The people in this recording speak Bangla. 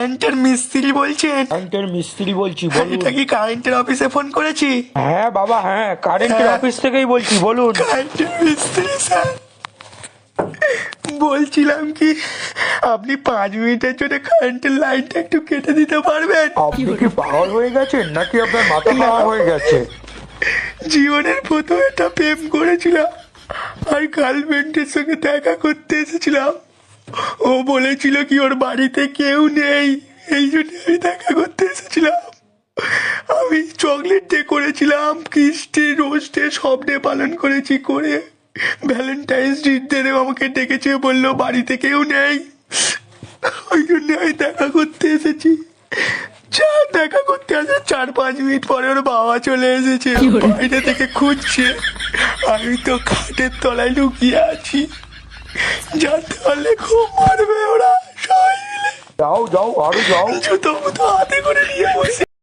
কারেন্টের মিস্ত্রি বলছেন? কারেন্টের মিস্ত্রি বলছি, বলুন। এটা কি কারেন্টের অফিসে ফোন করেছি? হ্যাঁ বাবা, হ্যাঁ কারেন্টের হ্যাঁ। অফিস থেকেই বলছি, বলুন। কারেন্টের মিস্ত্রি স্যার, বলছিলাম কি আপনি 5 মিনিটের জন্য কারেন্টের লাইনটা একটু কেটে দিতে পারবেন? আপনি কি পাগল হয়ে গেছেন নাকি আপনার মাথা খারাপ হয়ে গেছে? জীবনের প্রথম একটা প্রেম করেছিলাম আর গার্লফ্রেন্ডের সঙ্গে দেখা করতে এসেছিলাম। ও বলেছিল কি ওর বাড়িতে কেউ নেই, এই জন্য আমি দেখা করতে এসেছিলাম। আমি চকলেট ডে করেছিলাম, কিস ডে, রোজ ডে, সব ডে পালন করেছি। করে ভ্যালেন্টাইন্স ডে আমাকে ডেকেছে, বললো বাড়িতে কেউ নেই, ওই জন্য আমি দেখা করতে এসেছি। যা দেখা করতে আসে 4-5 মিনিট পরে ওর বাবা চলে এসেছে, বাইরে থেকে খুঁজছে। আমি তো খাটের তলায় লুকিয়ে আছি, জানতে পারলে খুব মারবে ওরা সবাই মিলে। যাও যাও, আরো যাও। জুতো মুতো হাতে করে